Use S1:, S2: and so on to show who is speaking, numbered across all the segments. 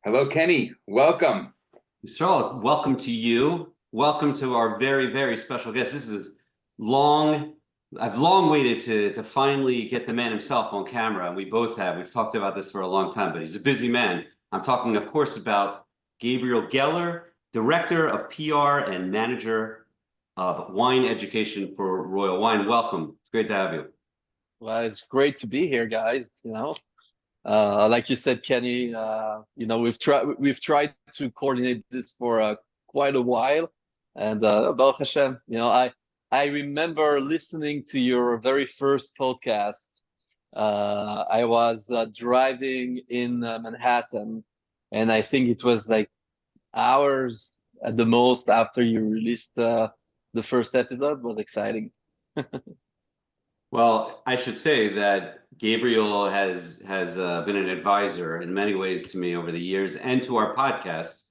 S1: Hello, Kenny. Welcome.
S2: Yisroel, welcome to you. Welcome to our very, very special guest. This is long. I've long waited to finally get the man himself on camera, and we both have. We've talked about this for a long time, but he's a busy man. I'm talking, of course, about Gabriel Geller, Director of PR and Manager of Wine Education for Royal Wine. Welcome. It's great to have you.
S3: Well, it's great to be here, guys. Like you said, Kenny, we've tried to coordinate this for quite a while, and Baruch Hashem, I remember listening to your very first podcast. I was driving in Manhattan, and I think it was like hours at the most after you released the first episode. It was exciting.
S2: Well, I should say that Gabriel has been an advisor in many ways to me over the years and to our podcast.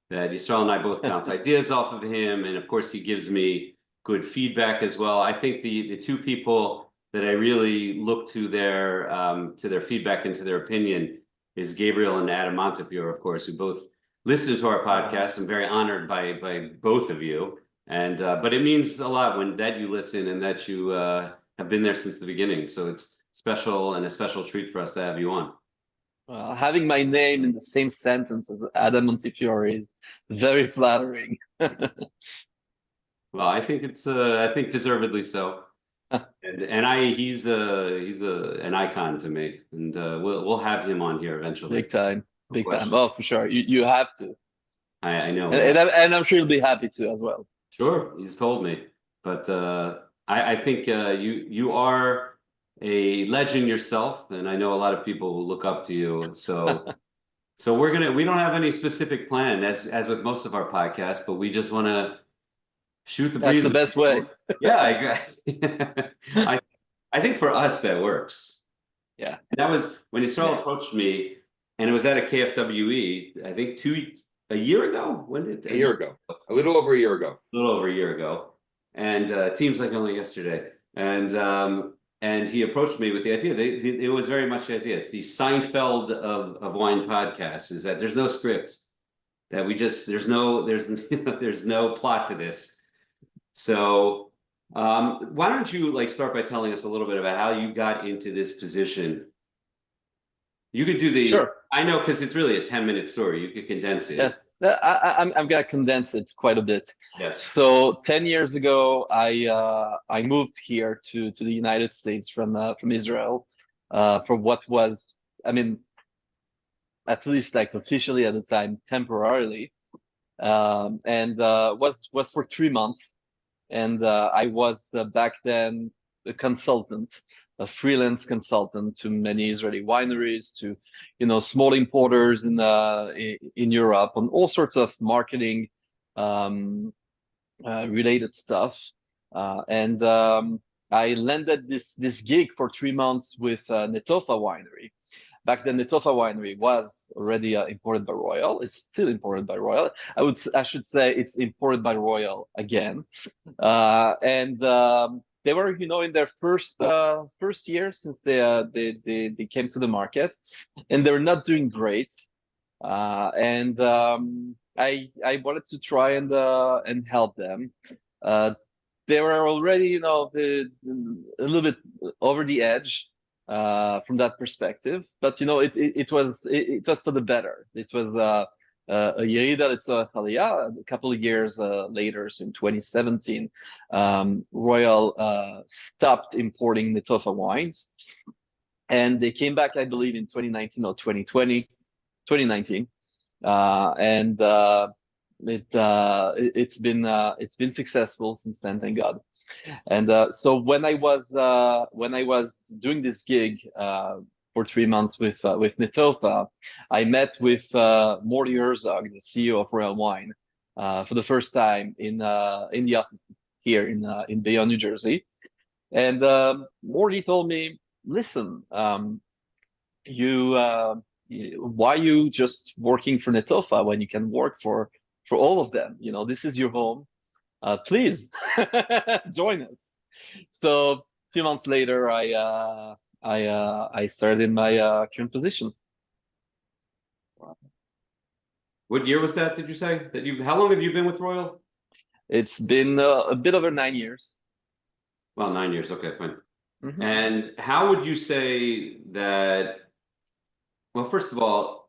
S2: That Yisrael and I both bounce ideas off of him, and of course he gives me good feedback as well. I think the two people that I really look to their feedback and to their opinion is Gabriel and Adam Montefiore, of course, who both listen to our podcast. I'm very honored by both of you, and but it means a lot when that you listen and that you have been there since the beginning. So it's special and a special treat for us to have you on.
S3: Having my name in the same sentence as Adam Montefiore is very flattering.
S2: Well, I think I think deservedly so. He's an icon to me, and we'll have him on here eventually.
S3: Big time. Oh, for sure. You have to.
S2: I know,
S3: and I'm sure you'll be happy to as well.
S2: Sure, he's told me, but I think you are a legend yourself, and I know a lot of people who look up to you. So we don't have any specific plan as with most of our podcasts, but we just want to shoot the breeze.
S3: That's the best way.
S2: Yeah, I agree. I think for us that works.
S3: Yeah.
S2: And that was when Yisrael approached me, and it was at a KFWE, I think a year ago. When did
S1: a year ago? A little over a year ago.
S2: A little over a year ago. And it seems like only yesterday. And he approached me with the idea. It was very much the idea. It's the Seinfeld of wine podcasts. Is that there's no script, that there's no plot to this. So why don't you start by telling us a little bit about how you got into this position? You could do
S3: Sure.
S2: I know, because it's really a 10-minute story. You could condense it.
S3: Yeah. I'm gonna condense it quite a bit.
S2: Yes.
S3: So 10 years ago, I moved here to the United States from Israel for what was, at least officially at the time, temporarily, and was for 3 months. And I was back then a consultant, a freelance consultant to many Israeli wineries, to small importers in Europe, on all sorts of marketing related stuff. And I landed this gig for 3 months with Netofa Winery. Back then, Netofa Winery was already imported by Royal. It's still imported by Royal. I should say it's imported by Royal again. And they were, in their first year since they came to the market, and they're not doing great. And I wanted to try and help them. They were already, a little bit over the edge from that perspective, but it was for the better. It was a Yerida Aliyah. A couple of years later, so in 2017, Royal stopped importing Netofa wines, and they came back, I believe, in 2019 or 2019, and it's been successful since then, thank God. And so when I was doing this gig for 3 months with Netofa, I met with Morty Herzog, the CEO of Royal Wine, for the first time in the office here in Bayonne, New Jersey. And Morty told me, "Listen, why you just working for Netofa when you can work for all of them? This is your home. Please join us." So a few months later, I started in my current position.
S2: What year was that? Did you say that you? How long have you been with Royal?
S3: It's been a bit over 9 years.
S2: Well, 9 years. Okay, fine.
S3: Mhm.
S2: And how would you say that? Well, first of all,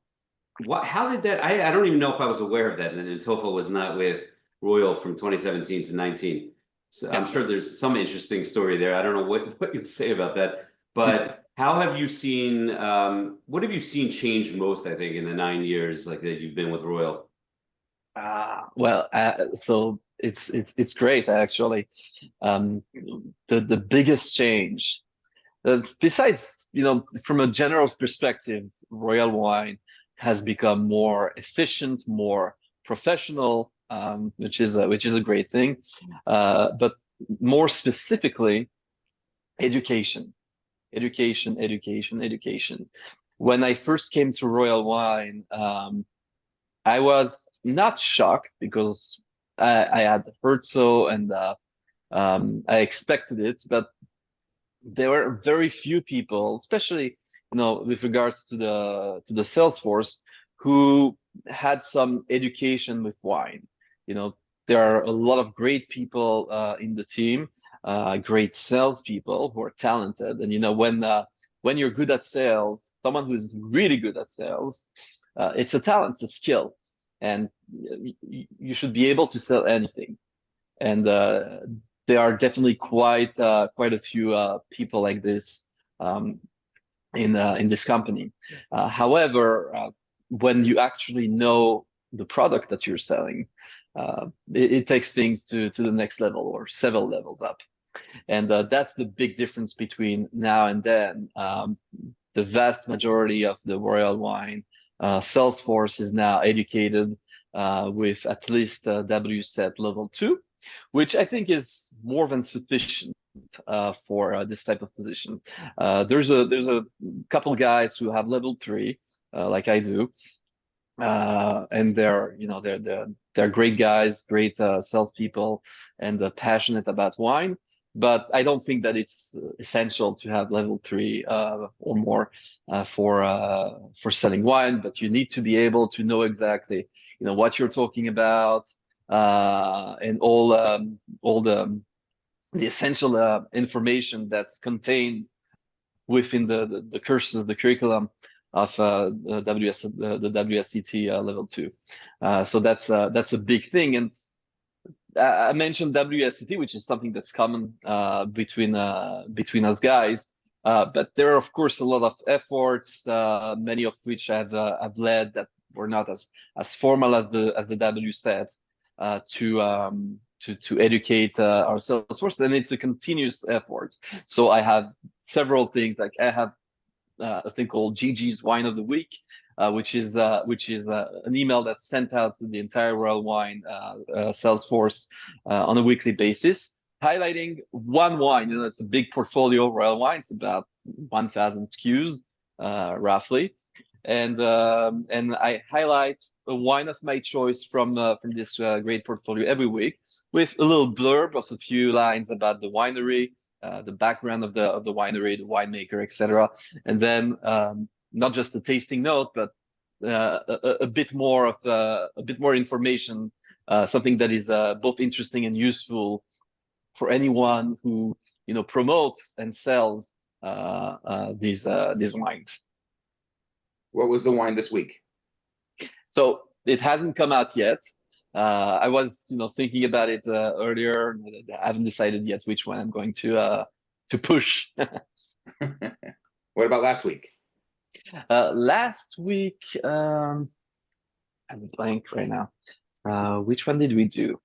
S2: how did that? I don't even know if I was aware of that. And then Tofa was not with Royal from 2017 to 19. So I'm
S3: Yeah.
S2: sure there's some interesting story there. I don't know what you'll say about that. But how have you seen? What have you seen change most? I think in the 9 years like that you've been with Royal.
S3: Well, so it's great actually. The biggest change, besides from a general perspective, Royal Wine has become more efficient, more professional, which is a great thing. But more specifically, education, education. When I first came to Royal Wine, I was not shocked because I had heard so, and I expected it, but there were very few people, especially with regards to the sales force, who had some education with wine. There are a lot of great people in the team, great salespeople who are talented, and when you're good at sales, someone who is really good at sales, it's a talent, it's a skill, and you should be able to sell anything. And there are definitely quite a few people like this um, in this company. However, when you actually know the product that you're selling, it takes things to the next level or several levels up. And that's the big difference between now and then. The vast majority of the Royal Wine sales force is now educated with at least WSETIII level 2, which I think is more than sufficient for this type of position. There's a couple guys who have level 3, like I do, and they're great guys, great salespeople, and passionate about wine. But I don't think that it's essential to have level 3 or more for selling wine. But you need to be able to know exactly what you're talking about, and all the essential information that's contained within the courses, the curriculum of the WSETIII level 2. So that's a big thing. And I mentioned WSETIII, which is something that's common between us guys. But there are, of course, a lot of efforts, many of which I've led, that were not as formal as the WSETIII, to educate our sales force, and it's a continuous effort. So I have several things, like I have a thing called Gigi's Wine of the Week, which is an email that's sent out to the entire Royal Wine sales force on a weekly basis, highlighting one wine. It's a big portfolio. Royal Wine, it's about 1,000 SKUs, roughly, and I highlight a wine of my choice from this great portfolio every week, with a little blurb of a few lines about the winery, the background of the winery, the winemaker, etc. And then not just a tasting note, but a bit more information, something that is both interesting and useful for anyone who promotes and sells these wines.
S1: What was the wine this week?
S3: So it hasn't come out yet. I was, thinking about it earlier. I haven't decided yet which one I'm going to push.
S1: What about last week?
S3: Last week, I'm blank right now. Which one did we do?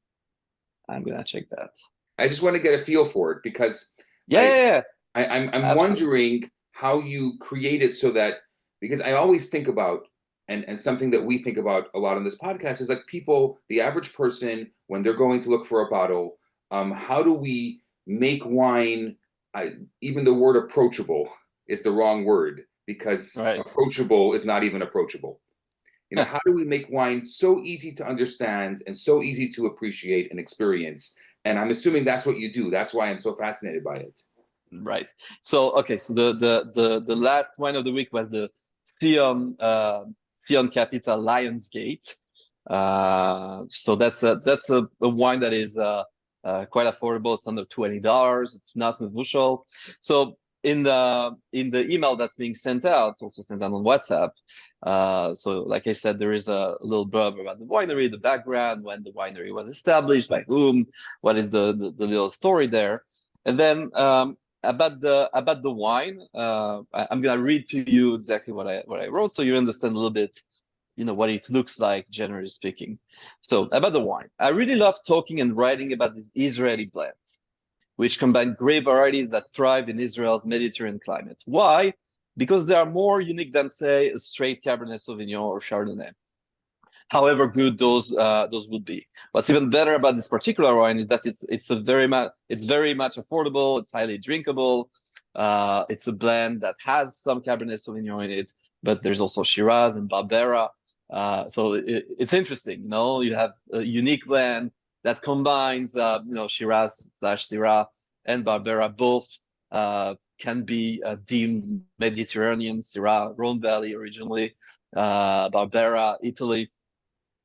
S3: I'm gonna check that.
S1: I just want to get a feel for it, because
S3: Yeah.
S1: I'm wondering how you create it so that, because I always think about, and something that we think about a lot on this podcast is, like, people, the average person, when they're going to look for a bottle, how do we make wine? Even the word approachable is the wrong word, because
S3: Right.
S1: approachable is not even approachable. How do we make wine so easy to understand and so easy to appreciate and experience? And I'm assuming that's what you do. That's why I'm so fascinated by it.
S3: Right. So okay. So the last wine of the week was the Sion Capital Lionsgate. So that's a wine that is quite affordable. It's under $20. It's not mevushal. So in the email that's being sent out, it's also sent out on WhatsApp. So like I said, there is a little blurb about the winery, the background, when the winery was established, by whom, what is the little story there, and then about the wine. I'm gonna read to you exactly what I wrote, so you understand a little bit, what it looks like, generally speaking. So about the wine, I really love talking and writing about these Israeli blends, which combine grape varieties that thrive in Israel's Mediterranean climate. Why? Because they are more unique than, say, a straight Cabernet Sauvignon or Chardonnay, however good those would be. What's even better about this particular wine is that it's very much affordable. It's highly drinkable. It's a blend that has some Cabernet Sauvignon in it, but there's also Shiraz and Barbera. So it's interesting. You have a unique blend that combines, Shiraz / Syrah and Barbera. Both can be deemed Mediterranean. Syrah, Rhone Valley originally, Barbera, Italy.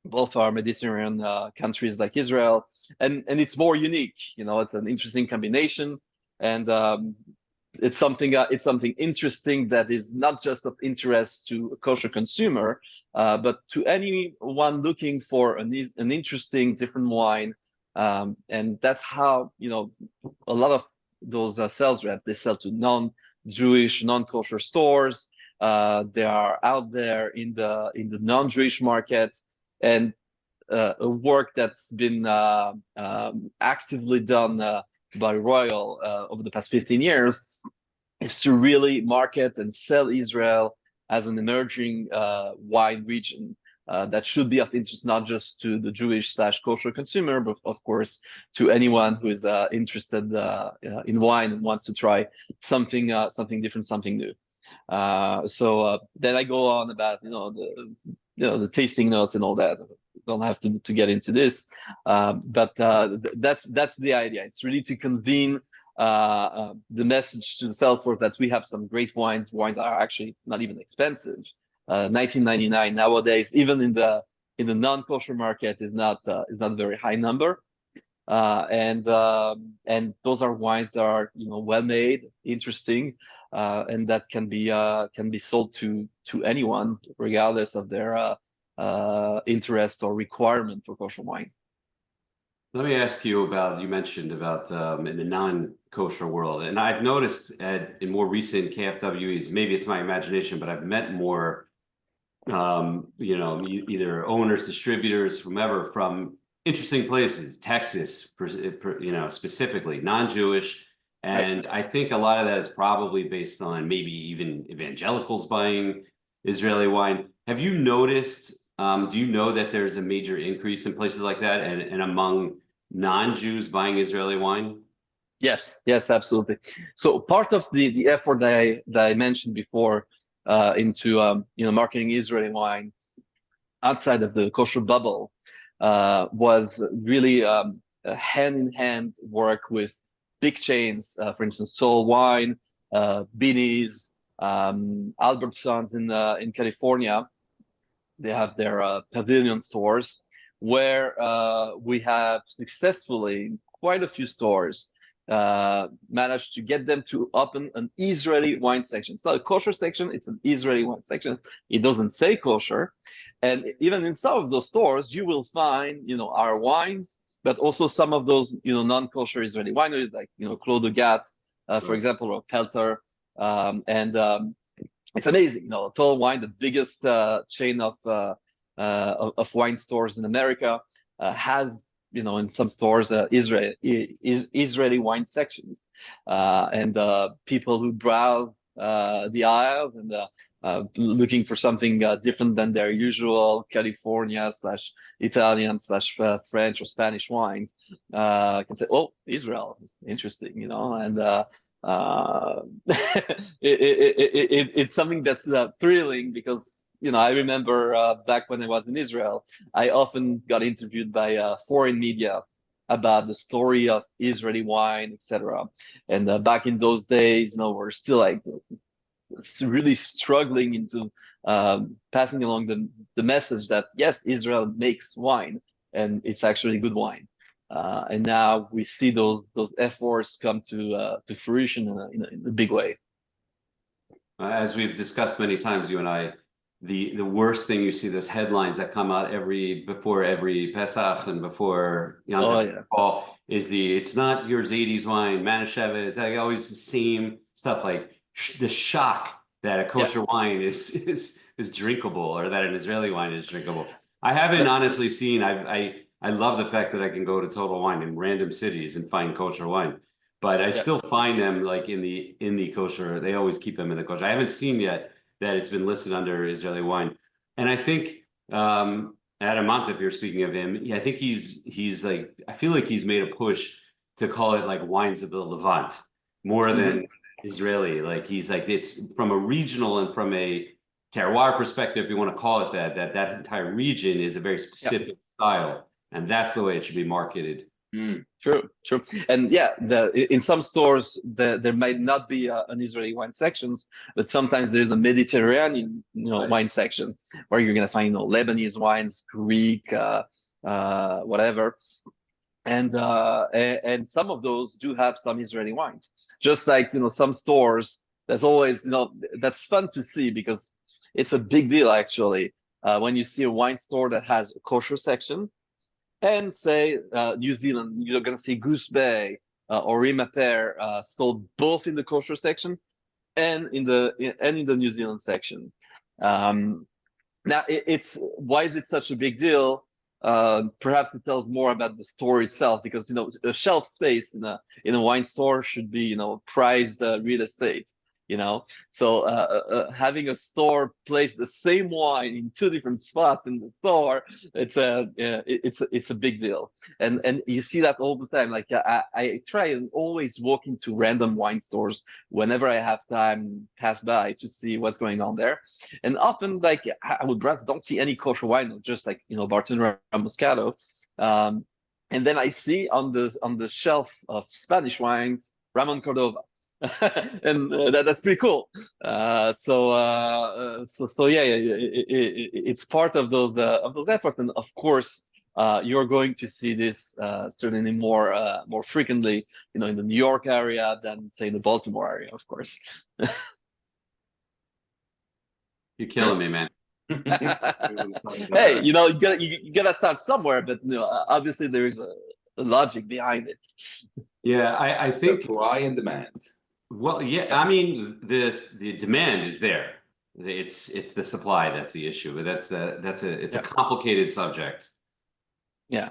S3: Both are Mediterranean countries like Israel, and it's more unique. It's an interesting combination, and it's something interesting that is not just of interest to a kosher consumer, but to anyone looking for an interesting, different wine. And that's how a lot of those sales reps, they sell to non-Jewish, non-kosher stores. They are out there in the non-Jewish market, and a work that's been actively done by Royal over the past 15 years is to really market and sell Israel as an emerging wine region that should be of interest not just to the Jewish / kosher consumer, but of course to anyone who is interested in wine and wants to try something different, something new. So then I go on about the tasting notes and all that. Don't have to get into this, but that's the idea. It's really to convene the message to the sales force that we have some great wines. Wines are actually not even expensive. $19.99 nowadays, even in the non-kosher market, is not a very high number. And those are wines that are well made, interesting, and that can be sold to anyone regardless of their interest or requirement for kosher wine.
S2: Let me ask you you mentioned about in the non-kosher world, and I've noticed in more recent KFWEs, maybe it's my imagination, but I've met more, either owners, distributors, whomever, from interesting places, Texas, specifically non-Jewish. And right. I think a lot of that is probably based on maybe even evangelicals buying Israeli wine. Have you noticed, do you know that there's a major increase in places like that and among non-Jews buying Israeli wine?
S3: Yes, absolutely. So part of the effort that I mentioned before into marketing Israeli wine outside of the kosher bubble was really hand-in-hand work with big chains, for instance, Total Wine, Beanie's, Albertsons in California. They have their pavilion stores where we have successfully, quite a few stores, managed to get them to open an Israeli wine section. It's not a kosher section, it's an Israeli wine section. It doesn't say kosher. And even in some of those stores, you will find, our wines, but also some of those, non-kosher Israeli wineries, like, Claude de Gatte, for example, or Pelter. It's amazing, Total Wine, the biggest chain of wine stores in America, has, in some stores, Israeli wine sections, and people who browse the aisles and looking for something different than their usual California / Italian / French or Spanish wines can say, "Oh, Israel, interesting," and it's something that's thrilling because I remember back when I was in Israel, I often got interviewed by foreign media about the story of Israeli wine, etc. And back in those days, we're still like really struggling into passing along the message that yes, Israel makes wine, and it's actually good wine. And now we see those efforts come to fruition in a big way.
S2: As we've discussed many times, you and I, the worst thing you see, those headlines that come out before every Pesach and before Yom Tov is it's not your Zaydi's wine, Manischewitz. It's like always the same stuff, like the shock that a kosher wine is drinkable, or that an Israeli wine is drinkable. I haven't honestly seen. I love the fact that I can go to Total Wine in random cities and find kosher wine. But I still find them like in the kosher. They always keep them in the kosher. I haven't seen yet that it's been listed under Israeli wine. And I think Adam Monta, if you're speaking of him, I think he's like, I feel like he's made a push to call it like wines of the Levant more than Israeli. Like he's like, it's from a regional and from a terroir perspective, if you want to call it that entire region is a very specific style, and that's the way it should be marketed.
S3: True. And in some stores there might not be an Israeli wine sections, but sometimes there's a Mediterranean wine section where you're gonna find Lebanese wines, Greek, whatever, and some of those do have some Israeli wines. Just like some stores, that's always that's fun to see, because it's a big deal actually when you see a wine store that has a kosher section. And say New Zealand, you're going to see Goose Bay or Rimaper sold both in the kosher section and in the New Zealand section. Now, why is it such a big deal? Perhaps it tells more about the store itself, because a shelf space in a wine store should be prized real estate. So having a store place the same wine in two different spots in the store, it's a big deal, and you see that all the time. Like I try and always walk into random wine stores whenever I have time, pass by to see what's going on there, and often like I would rather don't see any kosher wine, just like Barton Moscato, and then I see on the shelf of Spanish wines Ramon Cordova. And that's pretty cool. It's part of those efforts, and of course, you're going to see this certainly more frequently, in the New York area than say in the Baltimore area, of course.
S2: You're killing me, man.
S3: Hey, you gotta start somewhere, but obviously there is a logic behind it.
S2: Yeah, I think
S1: supply and demand.
S2: Well, yeah, I mean, the demand is there. It's the supply that's the issue. But it's a complicated subject.
S3: Yeah,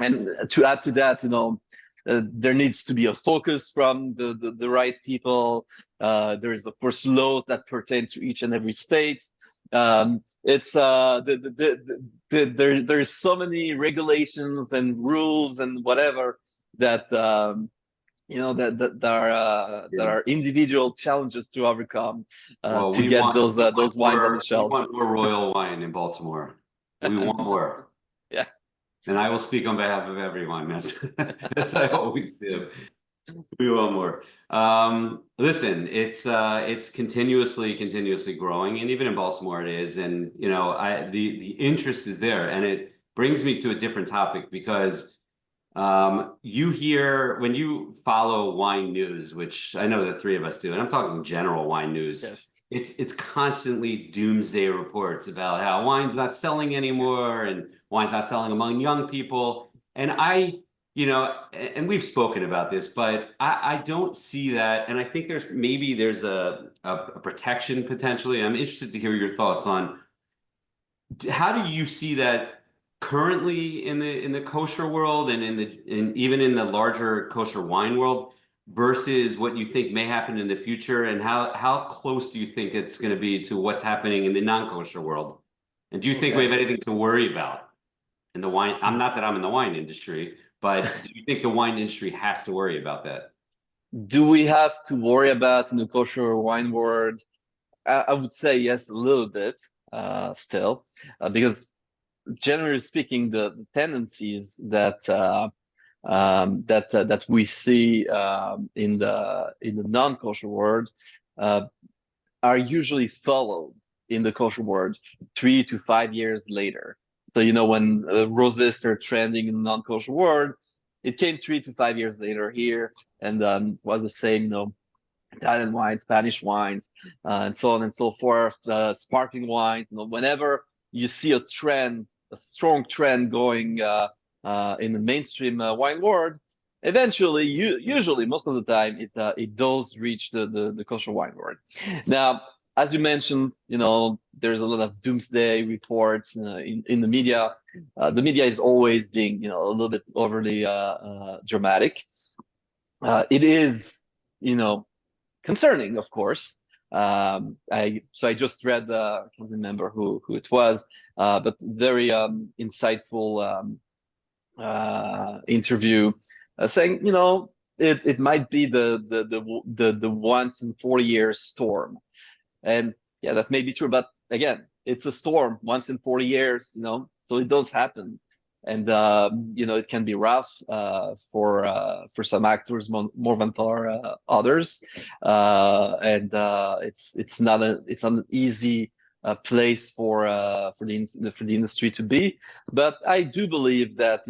S3: and to add to that, there needs to be a focus from the right people. There is of course laws that pertain to each and every state. There's so many regulations and rules and whatever that. That are individual challenges to overcome to get those wines on the shelf.
S2: We want more royal wine in Baltimore. We want more.
S3: Yeah.
S2: And I will speak on behalf of everyone, as I always do. We want more. Listen, it's continuously growing, and even in Baltimore it is. And the interest is there, and it brings me to a different topic, because you hear, when you follow wine news, which I know the three of us do, and I'm talking general wine news, it's constantly doomsday reports about how wine's not selling anymore, and wine's not selling among young people. And and we've spoken about this, but I don't see that. And I think there's a protection potentially. I'm interested to hear your thoughts on, how do you see that currently in the kosher world, and even in the larger kosher wine world, versus what you think may happen in the future, and how close do you think it's going to be to what's happening in the non-kosher world? And do you think we have anything to worry about in the wine? I'm not that I'm in the wine industry, but do you think the wine industry has to worry about that?
S3: Do we have to worry about in the kosher wine world? I would say yes, a little bit still, because generally speaking, the tendencies that we see in the non-kosher world are usually followed in the kosher world 3 to 5 years later. So, when rosé started trending in the non-kosher world, it came 3 to 5 years later here, and was the same, Italian wines, Spanish wines, and so on and so forth, sparkling wine. Whenever you see a trend, a strong trend going in the mainstream wine world, eventually, usually most of the time, it does reach the kosher wine world. Now, as you mentioned, there's a lot of doomsday reports in the media. The media is always being, a little bit overly dramatic. It is, concerning, of course. I just read, I can't remember who it was, but very insightful interview saying, it might be the once in 40 year storm, and yeah, that may be true, but again, it's a storm once in 40 years, so it does happen. And it can be rough for some actors more than for others, and it's not an easy place for the industry to be. But I do believe that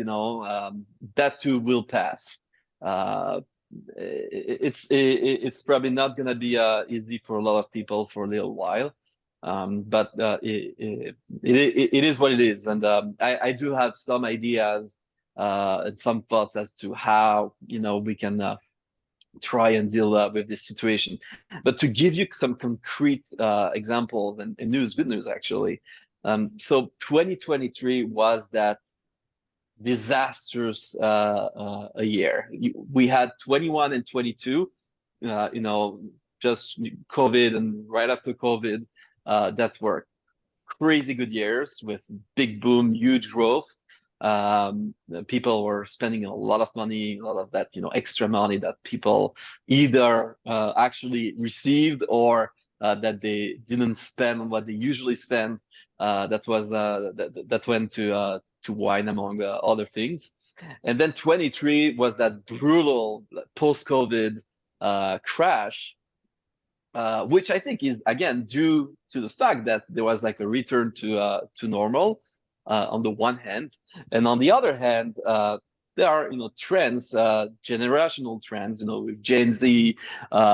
S3: that too will pass. It's probably not going to be easy for a lot of people for a little while, but it is what it is, and I do have some ideas and some thoughts as to how we can try and deal with this situation. But to give you some concrete examples and good news actually. So 2023 was that disastrous a year. We had 21 and 22, just COVID, and right after COVID, that were crazy good years with big boom, huge growth. People were spending a lot of money, a lot of that extra money that people either actually received or that they didn't spend on what they usually spend. That went to wine, among other things. And then 23 was that brutal post-COVID crash, which I think is again due to the fact that there was like a return to normal on the one hand, and on the other hand, there are trends, generational trends, with Gen Z,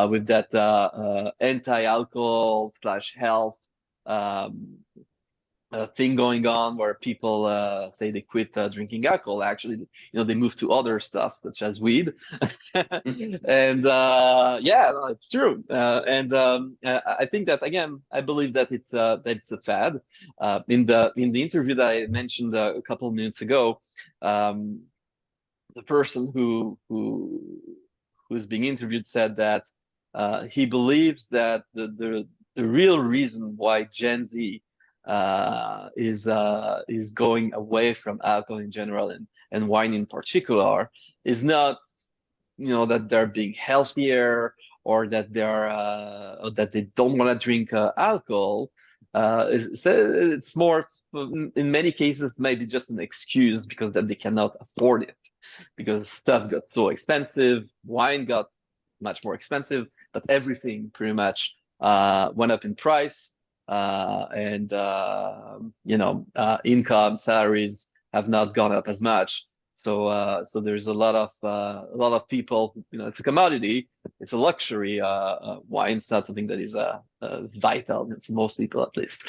S3: with that anti-alcohol / health thing going on, where people say they quit drinking alcohol. Actually, they move to other stuff such as weed, and yeah, no, it's true. And I think that again, I believe that it's a fad. In the interview that I mentioned a couple of minutes ago, the person who's being interviewed said that he believes that the real reason why Gen Z is going away from alcohol in general and wine in particular is not that they're being healthier or that they don't want to drink alcohol. It's more, in many cases, maybe just an excuse because that they cannot afford it, because stuff got so expensive, wine got much more expensive, but everything pretty much went up in price. And income, salaries have not gone up as much. So there's a lot of people. It's a commodity. It's a luxury. Wine's not something that is vital for most people, at least,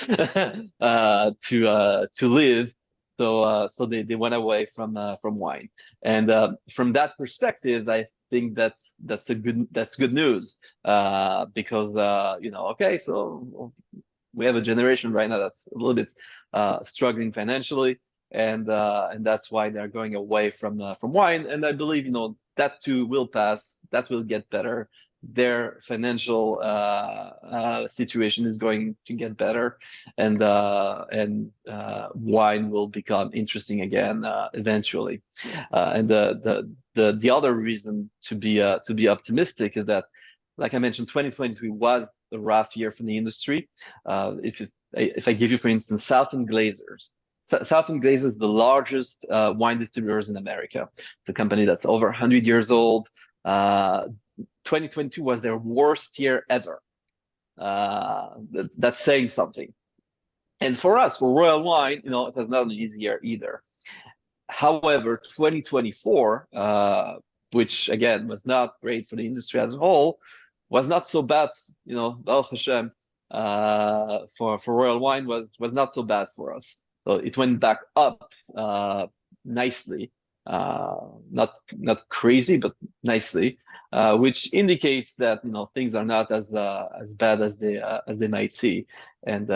S3: to live. So they went away from wine, and from that perspective, I think that's good news, because okay, so we have a generation right now that's a little bit struggling financially, and that's why they're going away from wine. And I believe that too will pass. That will get better. Their financial situation is going to get better, and wine will become interesting again eventually. And the other reason to be optimistic is that, like I mentioned, 2023 was a rough year for the industry. If I give you, for instance, Southern Glazers. Southern Glazers is the largest wine distributors in America. It's a company that's over 100 years old. 2022 was their worst year ever. that's saying something. And for us, for Royal Wine, it was not an easy year either. However, 2024, which again was not great for the industry as a whole, was not so bad. Baruch Hashem, for Royal Wine was not so bad for us. So it went back up nicely, not crazy, but nicely, which indicates that things are not as bad as they might see, and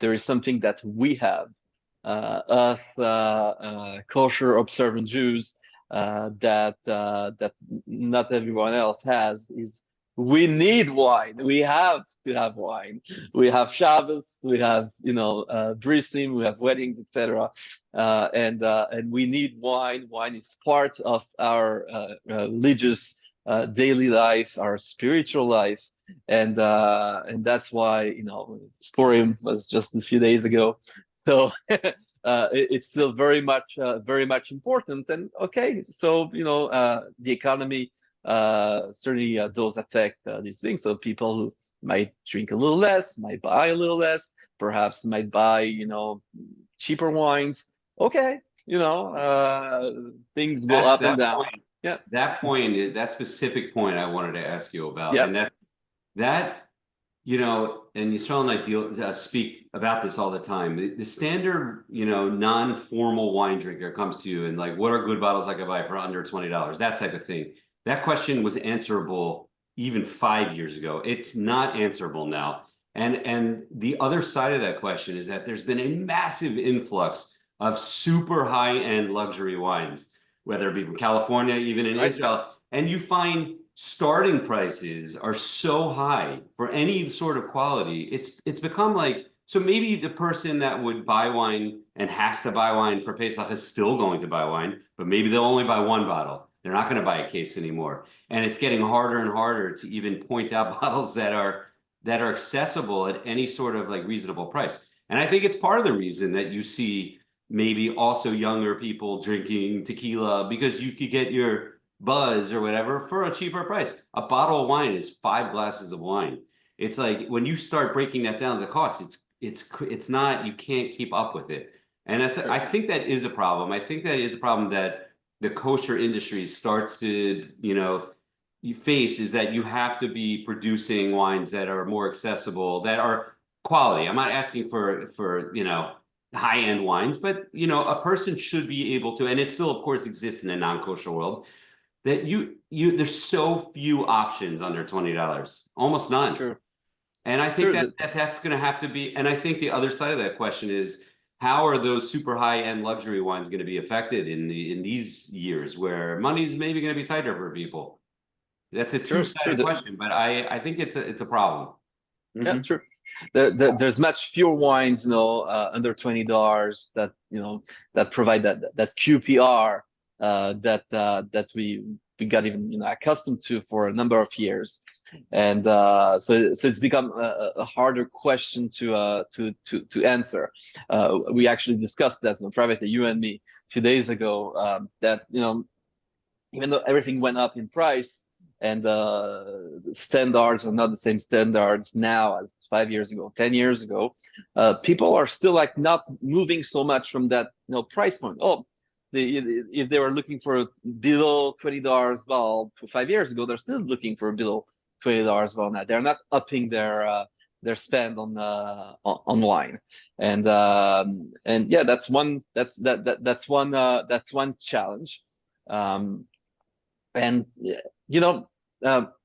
S3: there is something that we have, us kosher observant Jews, that not everyone else has, is we need wine. We have to have wine. We have Shabbos, we have brisim, we have weddings, etc. And we need wine. Wine is part of our religious daily life, our spiritual life, and that's why Purim was just a few days ago. So it's still very much important. And okay, so the economy certainly does affect these things. So people who might drink a little less, might buy a little less, perhaps might buy cheaper wines. Okay, things go up and down.
S2: Point. Yeah, that specific point I wanted to ask you about.
S3: Yeah.
S2: And that and Yisroel and I speak about this all the time. The standard, non-formal wine drinker comes to you and like, what are good bottles I could buy for under $20? That type of thing. That question was answerable even 5 years ago. It's not answerable now. And the other side of that question is that there's been a massive influx of super high-end luxury wines, whether it be from California, even in Israel. And you find starting prices are so high for any sort of quality. It's become like, so maybe the person that would buy wine and has to buy wine for Pesach is still going to buy wine, but maybe they'll only buy one bottle. They're not going to buy a case anymore. And it's getting harder and harder to even point out bottles that are accessible at any sort of like reasonable price. And I think it's part of the reason that you see maybe also younger people drinking tequila, because you could get your buzz or whatever for a cheaper price. A bottle of wine is 5 glasses of wine. It's like when you start breaking that down to cost, it's not, you can't keep up with it. And I think that is a problem. I think that is a problem that the kosher industry starts to, you face, is that you have to be producing wines that are more accessible, that are quality. I'm not asking for high-end wines, but a person should be able to, and it still of course exists in a non-kosher world, that there's so few options under $20, almost none.
S3: Sure.
S2: And I think that's going to have to be, and I think the other side of that question is, how are those super high-end luxury wines going to be affected in these years where money's maybe going to be tighter for people? That's a two-sided question, but I think it's a problem.
S3: Yeah, true. There's much fewer wines, under $20 that provide that QPR that we got even accustomed to for a number of years, and so it's become a harder question to answer. We actually discussed that privately, you and me, a few days ago, that even though everything went up in price, and standards are not the same standards now as 5 years ago, 10 years ago, people are still like not moving so much from that price point. If they were looking for below $20 bottle 5 years ago, they're still looking for below $20 bottle now. They're not upping their spend on wine, and yeah, that's one challenge. And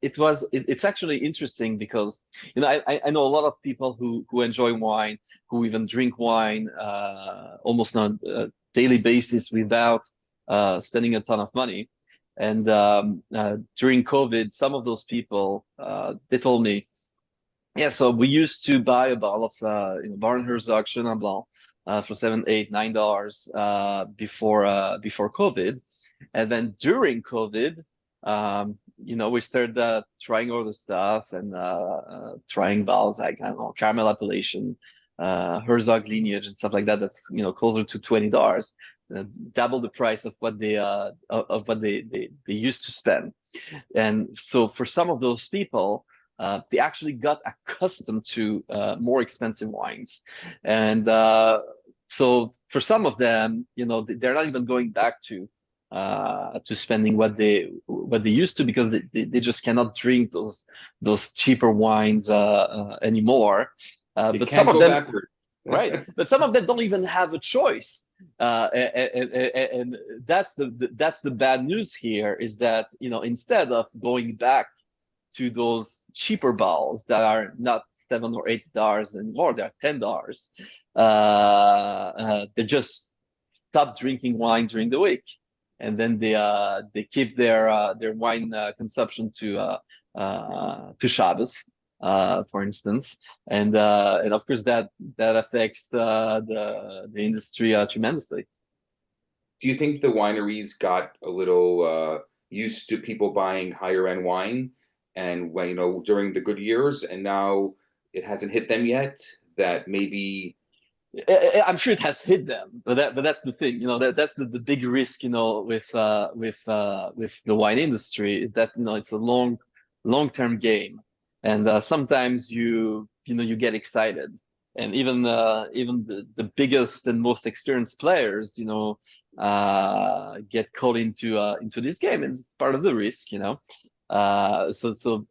S3: it's actually interesting because I know a lot of people who enjoy wine, who even drink wine almost on a daily basis without spending a ton of money. And during COVID, some of those people, they told me, yeah, so we used to buy a bottle of Baron Herzog Chenin Blanc for $7, $8, $9 before COVID, and then during COVID, we started trying all the stuff and trying bottles like, I don't know, caramel appellation, Herzog lineage and stuff like that. That's closer to $20, double the price of what they used to spend. And so for some of those people, they actually got accustomed to more expensive wines, and so for some of them, they're not even going back to spending what they used to, because they just cannot drink those cheaper wines anymore.
S1: They
S3: But
S1: can't
S3: some of
S1: go
S3: them,
S1: backward.
S3: right? But some of them don't even have a choice, and that's the bad news here, is that instead of going back to those cheaper bottles that are not $7 or $8 anymore, they're $10. They just stop drinking wine during the week, and then they keep their wine consumption to Shabbos, for instance, and of course that affects the industry tremendously.
S1: Do you think the wineries got a little used to people buying higher end wine, and when during the good years, and now it hasn't hit them yet? That maybe
S3: I'm sure it has hit them, but that's the thing, that's the big risk, with the wine industry, is that it's a long-term game, and sometimes you get excited, and even the biggest and most experienced players, get caught into this game, and it's part of the risk, so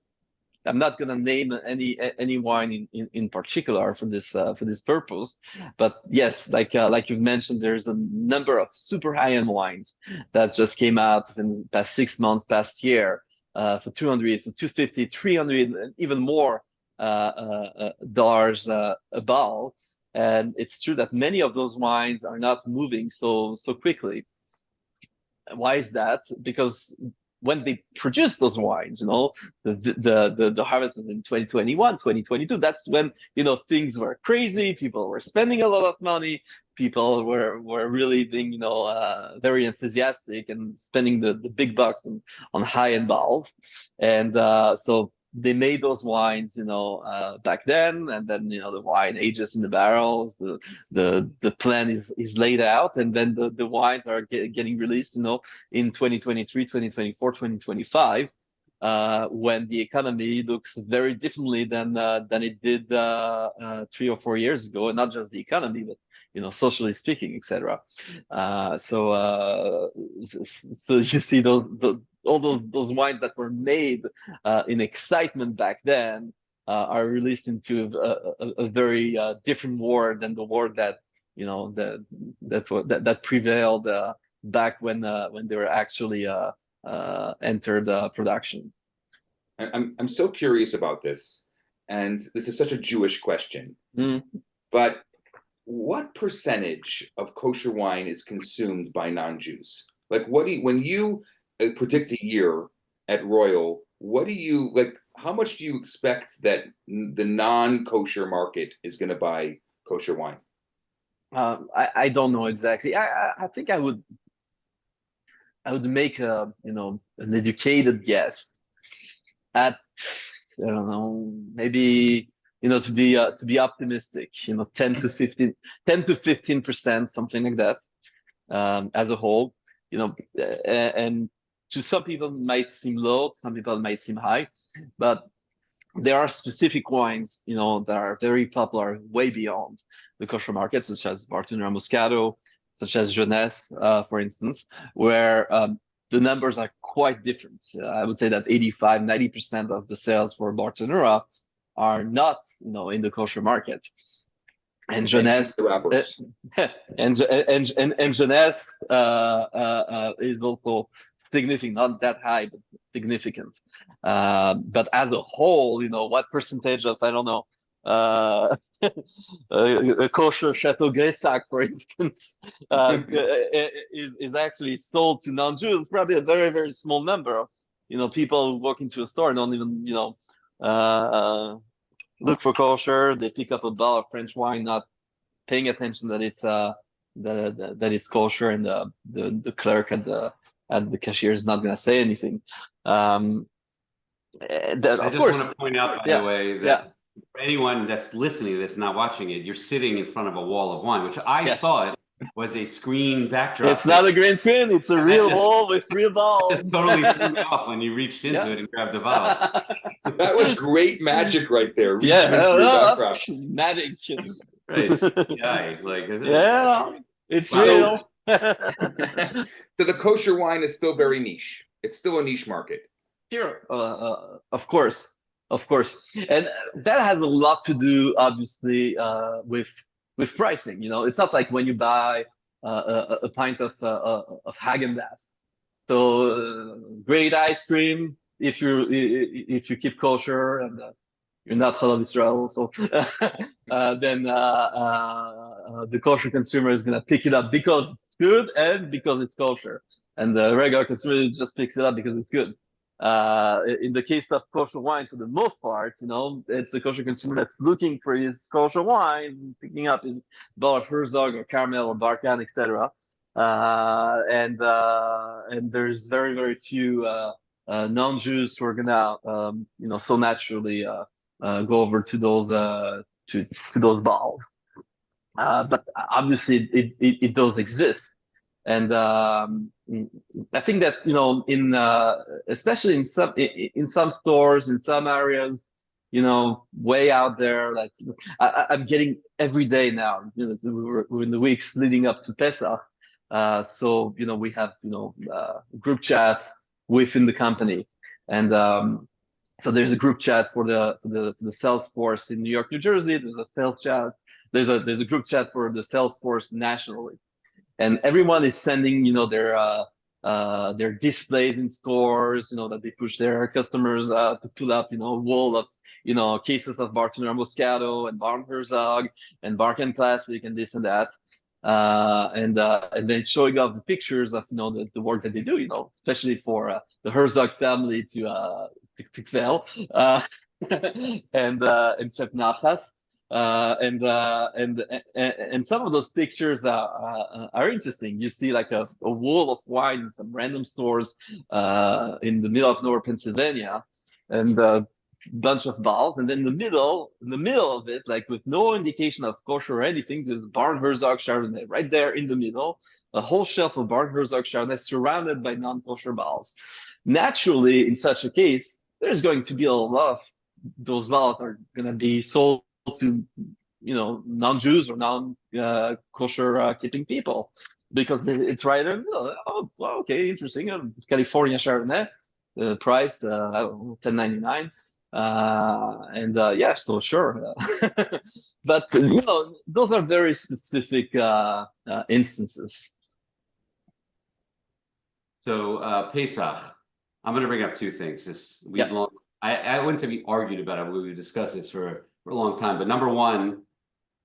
S3: I'm not going to name any wine in particular for this purpose, but yes, like you've mentioned, there's a number of super high-end wines that just came out in the past 6 months, past year, for 200, for 250, 300, and even more dollars a bottle. And it's true that many of those wines are not moving so quickly. Why is that? Because when they produce those wines, the harvest was in 2021, 2022. That's when things were crazy. People were spending a lot of money. People were really being very enthusiastic and spending the big bucks on high-end bottles. And so they made those wines, back then, and then the wine ages in the barrels. The plan is laid out, and then the wines are getting released, in 2023, 2024, 2025, when the economy looks very differently than it did 3 or 4 years ago, and not just the economy, but socially speaking, etc. So you see all those wines that were made in excitement back then are released into a very different world than the world that that prevailed back when they were actually entered production.
S1: I'm so curious about this, and this is such a Jewish question,
S3: Mm.
S1: but what percentage of kosher wine is consumed by non-Jews? Like, when you predict a year at Royal, how much do you expect that the non-kosher market is going to buy kosher wine?
S3: I don't know exactly. I think I would make an educated guess at, I don't know, maybe to be optimistic, 10 to 15%, something like that, as a whole, and to some people it might seem low, to some people it might seem high, but there are specific wines, that are very popular way beyond the kosher market, such as Bartonura Moscato, such as Jeunesse, for instance, where the numbers are quite different. I would say that 85-90% of the sales for Bartonura are not, in the kosher market. And Jeunesse, and Jeunesse is also significant, not that high, but significant. But as a whole, what percentage of, I don't know, a kosher Chateau Gressac, for instance, is actually sold to non-Jews? Probably a very, very small number. People who walk into a store and don't even, look for kosher. They pick up a bottle of French wine, not paying attention that it's that it's kosher, and the clerk at the cashier is not going to say anything.
S2: I just want to point out, by the way, that for anyone that's listening to this, not watching it, you're sitting in front of a wall of wine, which I thought was a screen backdrop.
S3: It's not a green screen; it's a real wall with real balls.
S2: Just totally threw me off when you reached into it and grabbed a bottle.
S1: That was great magic right there, reaching
S3: Yeah,
S1: into your background.
S3: magic.
S2: Right, CGI, like
S3: Yeah, it's
S1: Wow.
S3: real.
S1: So the kosher wine is still very niche. It's still a niche market.
S3: Sure, of course, and that has a lot to do, obviously, with pricing. You know, it's not like when you buy a pint of Häagen-Dazs. So great ice cream if you keep kosher and you're not halal Israel, so then the kosher consumer is gonna pick it up because it's good and because it's kosher, and the regular consumer just picks it up because it's good. In the case of kosher wine, for the most part, you know, it's the kosher consumer that's looking for his kosher wine, picking up his Bauer Herzog or Carmel or Barkan, etc. And there's very few non-Jews who are gonna so naturally go over to those balls. But obviously it does exist. And I think that, you know, in especially in some stores, in some areas, you know, way out there, like I'm getting every day now. You know, we're in the weeks leading up to Pesach, so you know we have group chats within the company, and so there's a group chat for the sales force in New York, New Jersey. There's a sales chat. There's a group chat for the sales force nationally, and everyone is sending their displays in stores, you know, that they push their customers to pull up, you know, a wall of cases of Bartender Moscato and Barn Herzog and Barken Classic and this and that. And then showing off the pictures of the work that they do, you know, especially for the Herzog family to Kvel and Chef Nachas. And some of those pictures are interesting. You see like a wall of wine in some random stores in the middle of nowhere, Pennsylvania, and a bunch of balls, and then in the middle of it, like with no indication of kosher or anything, there's Barn Herzog Chardonnay right there in the middle, a whole shelf of Barn Herzog Chardonnay surrounded by non-kosher balls. Naturally, in such a case, there's going to be a lot of those balls are going to be sold to non-Jews or non-kosher keeping people, because it's right in the middle. Oh, well, okay, interesting. California Chardonnay, price I don't know, $10.99, and yeah, so sure. But those are very specific instances.
S2: So Pesach, I'm going to bring up two things. I wouldn't say we argued about it. We discussed this for a long time. But number one,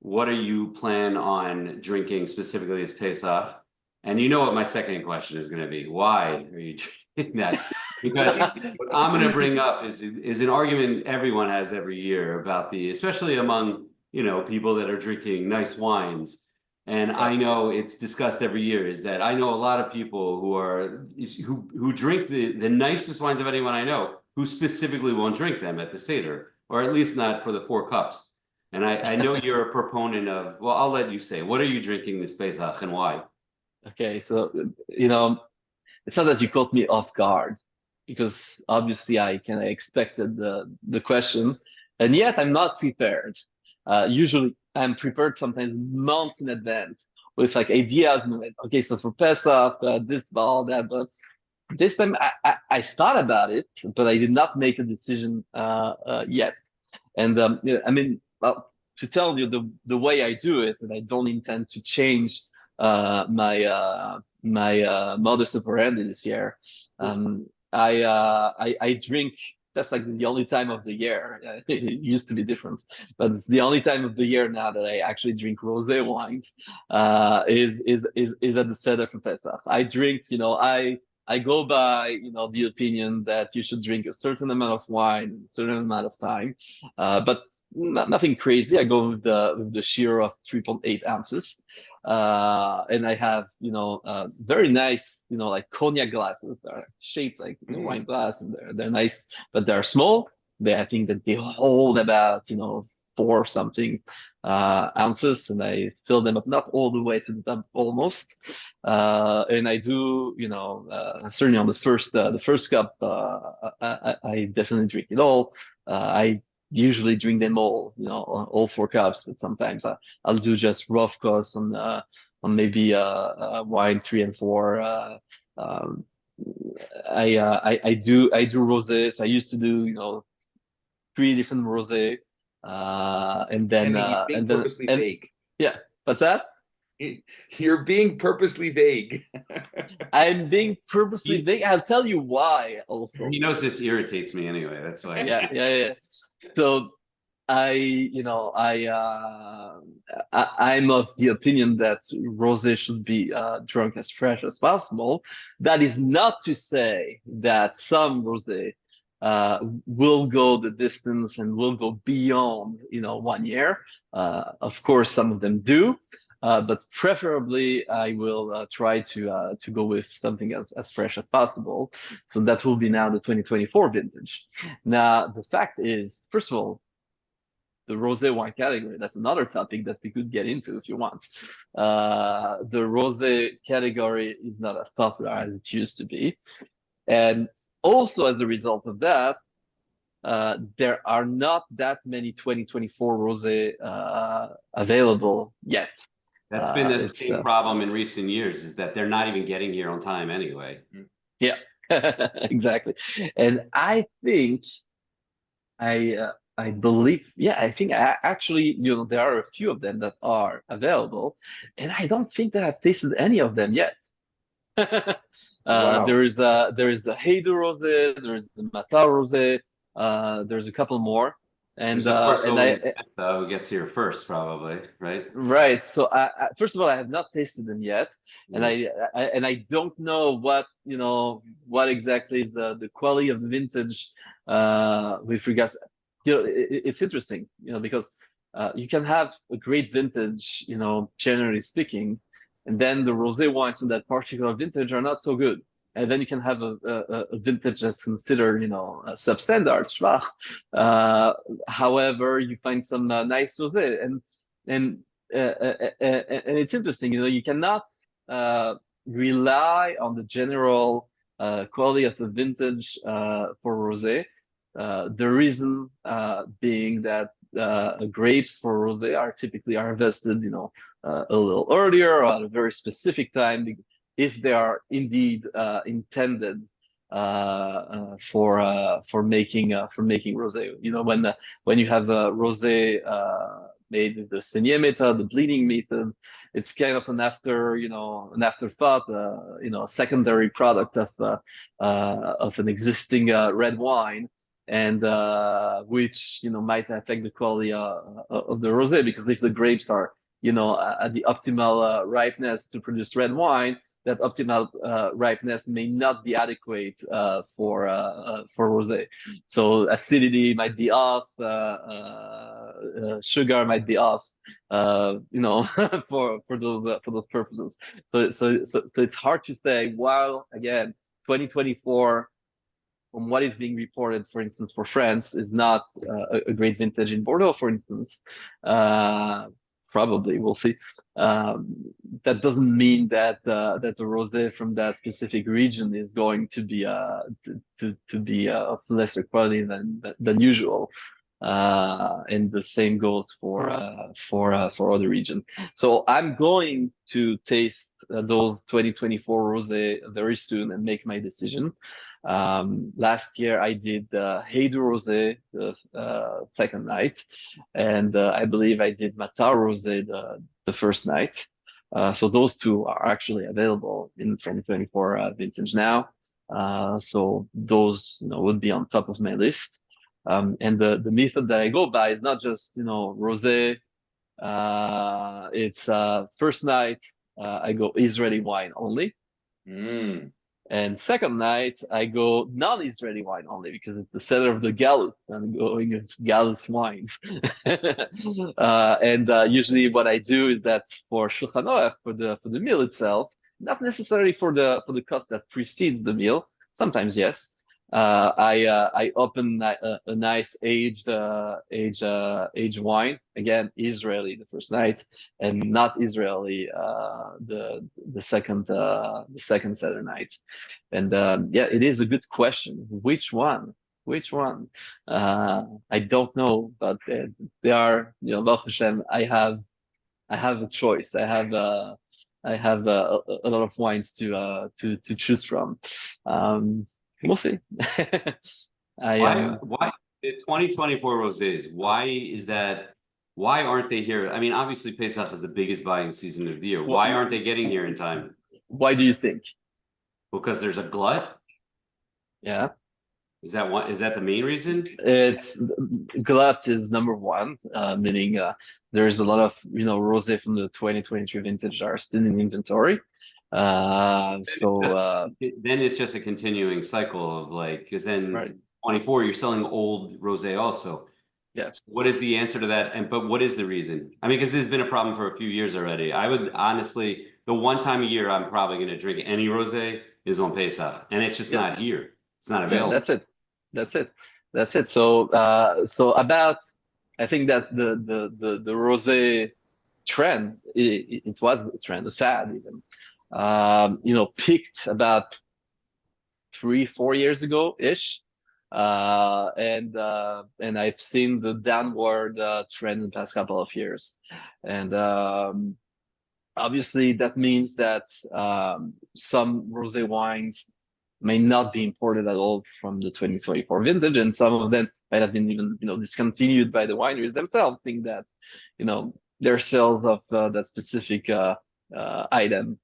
S2: what do you plan on drinking specifically as Pesach? And you know what my second question is going to be. Why are you drinking that? Because what I'm going to bring up is an argument everyone has every year about especially among people that are drinking nice wines. And I know it's discussed every year, is that I know a lot of people who drink the nicest wines of anyone I know, who specifically won't drink them at the Seder, or at least not for the 4 cups. And I know you're a proponent of, well, I'll let you say, what are you drinking this Pesach and why?
S3: Okay, so, it's not that you caught me off guard, because obviously I kind of expected the question, and yet I'm not prepared. Usually I'm prepared sometimes months in advance with like ideas, and like, okay, so for Pesach, this, all that, but this time I thought about it, but I did not make a decision yet. And I mean, well, to tell you the way I do it, and I don't intend to change my modus operandi this year. I drink. That's like the only time of the year. It used to be different, but it's the only time of the year now that I actually drink rosé wines. Is at the Seder for Pesach. I drink. I go by the opinion that you should drink a certain amount of wine in a certain amount of time, but nothing crazy. I go with the shear of 3.8 ounces. And I have, very nice, like cognac glasses that are shaped like wine glass, and they're nice, but they're small. I think that they hold about, 4 something ounces, and I fill them up, not all the way to the top, almost. And I do, certainly on the first cup, I definitely drink it all. I usually drink them all 4 cups, but sometimes I'll do just rough cuts on maybe wine 3 and 4. Um, I do rosé. So I used to do 3 different rosé, and then
S1: Kenny, you're being purposely vague.
S3: yeah. What's that?
S1: You're being purposely vague.
S3: I'm being purposely vague. I'll tell you why also.
S2: He knows this irritates me anyway. That's why.
S3: Yeah. So I'm of the opinion that rosé should be drunk as fresh as possible. That is not to say that some rosé will go the distance and will go beyond 1 year. Of course, some of them do. But preferably, I will try to go with something as fresh as possible. So that will be now the 2024 vintage. Now, the fact is, first of all, the rosé wine category, that's another topic that we could get into if you want. The rosé category is not as popular as it used to be. And also as a result of that, there are not that many 2024 rosé available yet.
S2: That's been the same problem in recent years, is that they're not even getting here on time anyway.
S3: Yeah, exactly. And I think I believe, I think actually, there are a few of them that are available, and I don't think that I've tasted any of them yet.
S1: Wow.
S3: There is the Heidu Rosé, there is the Matar Rosé, there's a couple more. And
S2: of course, always
S3: I
S2: who gets here first, probably, right?
S3: Right. So first of all, I have not tasted them yet, and I don't know what exactly is the quality of the vintage with regards. It's interesting, because you can have a great vintage, generally speaking, and then the rosé wines from that particular vintage are not so good. And then you can have a vintage that's considered, substandard, schwach. However, you find some nice rosé, and it's interesting. You cannot rely on the general quality of the vintage for rosé. The reason being that grapes for rosé are typically harvested, a little earlier or at a very specific time, if they are indeed intended for making rosé. When you have a rosé made with the saignée method, the bleeding method, it's kind of an afterthought, a secondary product of an existing red wine, and which might affect the quality of the rosé, because if the grapes are at the optimal ripeness to produce red wine, that optimal ripeness may not be adequate for rosé. So acidity might be off, sugar might be off, for those purposes. So it's hard to say. While again, 2024, from what is being reported, for instance, for France, is not a great vintage in Bordeaux, for instance. Probably, we'll see. That doesn't mean that the rosé from that specific region is going to be to be of lesser quality than usual. And the same goes for other regions. So I'm going to taste those 2024 rosé very soon and make my decision. Last year I did Heidu Rosé the second night, and I believe I did Matar Rosé the first night. So those two are actually available in 2024 vintage now. So those would be on top of my list. And the method that I go by is not just rosé. It's first night I go Israeli wine only. And second night, I go non-Israeli wine only, because it's the Seder of the Galus. I'm going with Galus wine. And usually what I do is that for Shulchan Aruch, for the meal itself, not necessarily for the cost that precedes the meal, sometimes yes, I opened a nice aged wine, again Israeli the first night, and not Israeli the second Seder night. And yeah, it is a good question. Which one? Which one? I don't know, but they are, Baruch Hashem, I have a choice. I have a lot of wines to choose from. We'll see.
S2: Why the 2024 rosés? Why is that? Why aren't they here? I mean, obviously Pesach is the biggest buying season of the year. Why aren't they getting here in time?
S3: Why do you think?
S2: Because there's a glut?
S3: Yeah.
S2: Is that the main reason?
S3: It's glut is number one, meaning there's a lot of rosé from the 2023 vintage are still in inventory.
S2: Then it's just a continuing cycle of because then
S3: right.
S2: 24 you're selling old rosé also.
S3: Yeah.
S2: So what is the answer to that? But what is the reason? I mean, because this has been a problem for a few years already. I would honestly, the one time a year I'm probably going to drink any rosé is on Pesach, and it's just not here. It's not available.
S3: Yeah, that's it. So about, I think that the rosé trend, it was a trend, a fad even, peaked about 3-4 years ago ish. And I've seen the downward trend in the past couple of years. And obviously that means that some rosé wines may not be imported at all from the 2024 vintage, and some of them might have been even discontinued by the wineries themselves, think that their sales of that specific item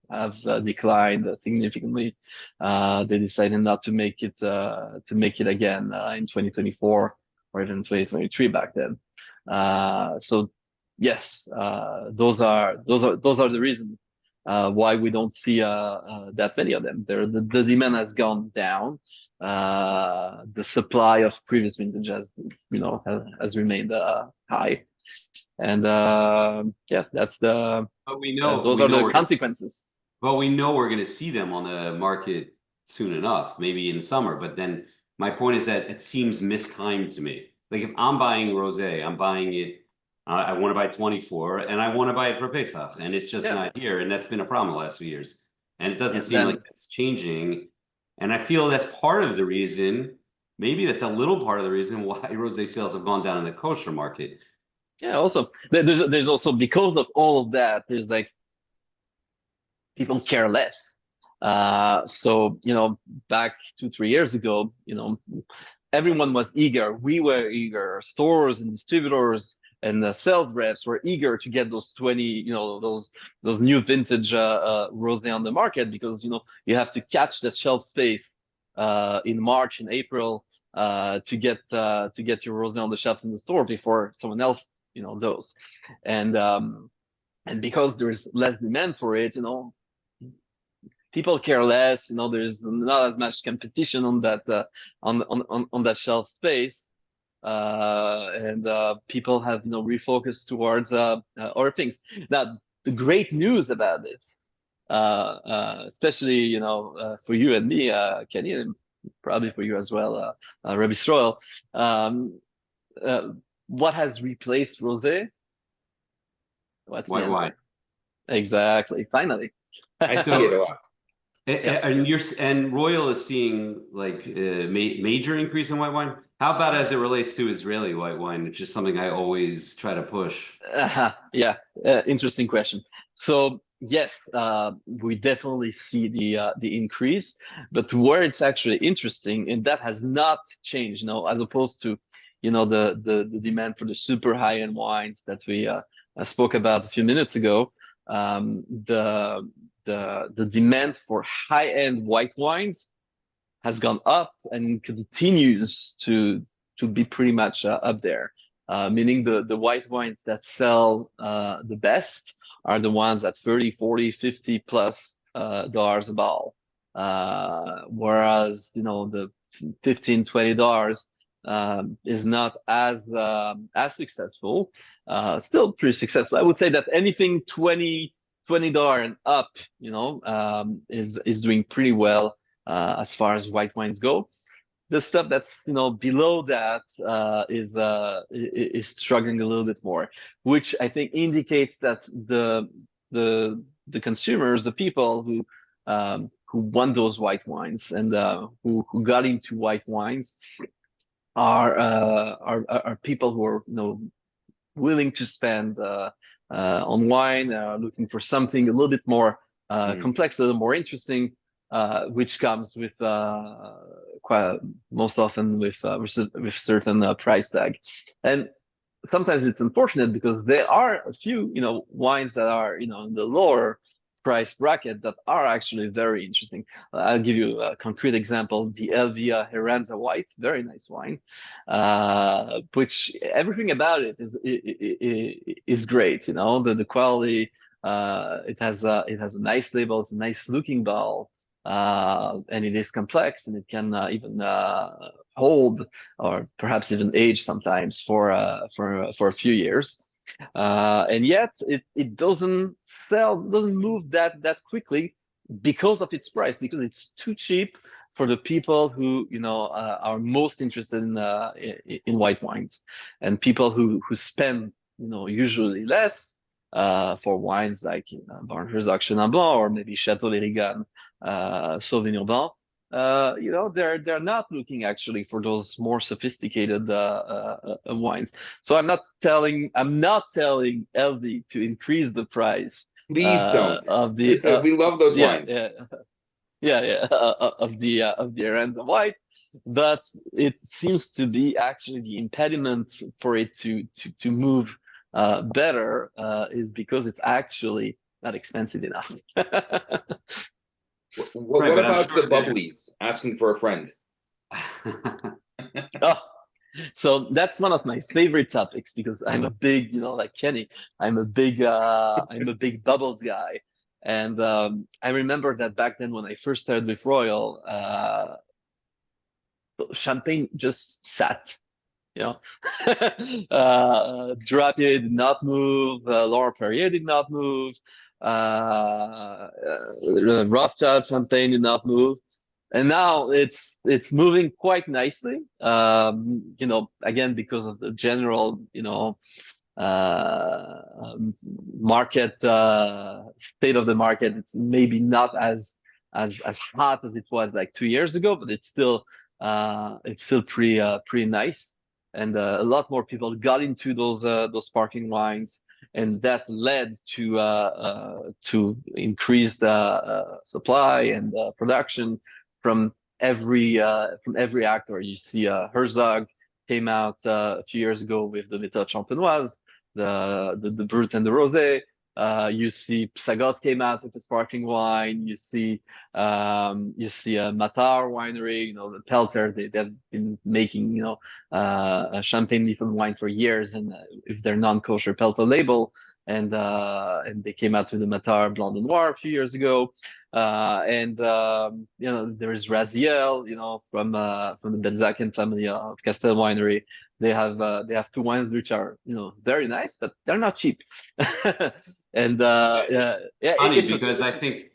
S3: have declined significantly. They decided not to make it again in 2024 or even 2023 back then. So yes, those are the reasons why we don't see that many of them. The demand has gone down. The supply of previous vintage has remained high, and yeah, that's the.
S2: But we know
S3: those are the consequences.
S2: Well, we know we're going to see them on the market soon enough, maybe in summer. But then my point is that it seems mistimed to me. Like if I'm buying rosé, I'm buying it. I want to buy 24, and I want to buy it for Pesach, and it's just not here, and that's been a problem the last few years. And it doesn't seem like it's changing. And I feel that's part of the reason. Maybe that's a little part of the reason why rosé sales have gone down in the kosher market.
S3: Yeah. Also, there's also, because of all of that, there's people care less. So back 2-3 years ago, everyone was eager. We were eager. Stores and distributors and the sales reps were eager to get those 20, those new vintage rosé on the market, because you have to catch that shelf space in March and April to get your rosé on the shelves in the store before someone else does. And because there's less demand for it, people care less. There's not as much competition on that on that shelf space. And people have refocused towards other things. Now, the great news about this, especially for you and me, Kenny, and probably for you as well, Rabbi Yisroel, what has replaced rosé? What's
S2: White wine.
S3: Exactly. Finally,
S1: I see it a lot.
S2: And Royal is seeing major increase in white wine. How about as it relates to Israeli white wine, which is something I always try to push?
S3: Yeah, interesting question. So yes, we definitely see the increase, but where it's actually interesting, and that has not changed, as opposed to the demand for the super high end wines that we spoke about a few minutes ago. The demand for high end white wines has gone up and continues to be pretty much up there. Meaning the white wines that sell the best are the ones at 30, 40, 50 plus dollars a bottle. Whereas the $15-20 is not as successful. Still pretty successful. I would say that anything $20 and up, is doing pretty well as far as white wines go. the stuff that's below that is struggling a little bit more, which I think indicates that the consumers, the people who want those white wines and who got into white wines are people who are willing to spend on wine, looking for something a little bit more complex, a little more interesting, which comes with quite most often with certain price tag. And sometimes it's unfortunate because there are a few wines that are in the lower price bracket that are actually very interesting. I'll give you a concrete example: the Elvia Heranza White, very nice wine, which everything about it is great. The quality. It has a nice label. It's a nice looking bottle, and it is complex, and it can even hold or perhaps even age sometimes for a few years. And yet it doesn't move that quickly because of its price, because it's too cheap for the people who are most interested in white wines, and people who spend usually less for wines like Bernath Chenin Blanc or maybe Chateau Lérigan Sauvignon Blanc. They're not looking actually for those more sophisticated wines. So I'm not telling LD to increase the price.
S1: Please don't.
S3: Of the
S1: We love those wines.
S3: Of the Aranza White, but it seems to be actually the impediment for it to move better is because it's actually not expensive enough.
S1: What about the bubblies asking for a friend?
S3: Oh, so that's one of my favorite topics because I'm a big, like Kenny, I'm a big bubbles guy. And I remember that back then when I first started with Royal, champagne just sat. Drapier did not move, Laurent Perrier did not move, Rothschild champagne did not move, and now it's moving quite nicely. Again, because of the general market state of the market, it's maybe not as hot as it was like 2 years ago, but it's still pretty nice. And a lot more people got into those sparkling wines, and that led to increased supply and production from every actor. You see, Herzog came out a few years ago with the Méthode Champenoise, the Brut and the Rosé. You see Psagot came out with a sparkling wine. You see Matar winery, the Pelter, they've been making champagne leaf wine for years, and if they're non-kosher Pelter label, and they came out with the Matar Blanc de Noir a few years ago. And there is Raziel, from the Benzaken family of Castel Winery. They have two wines which are very nice, but they're not cheap. And
S2: funny because I think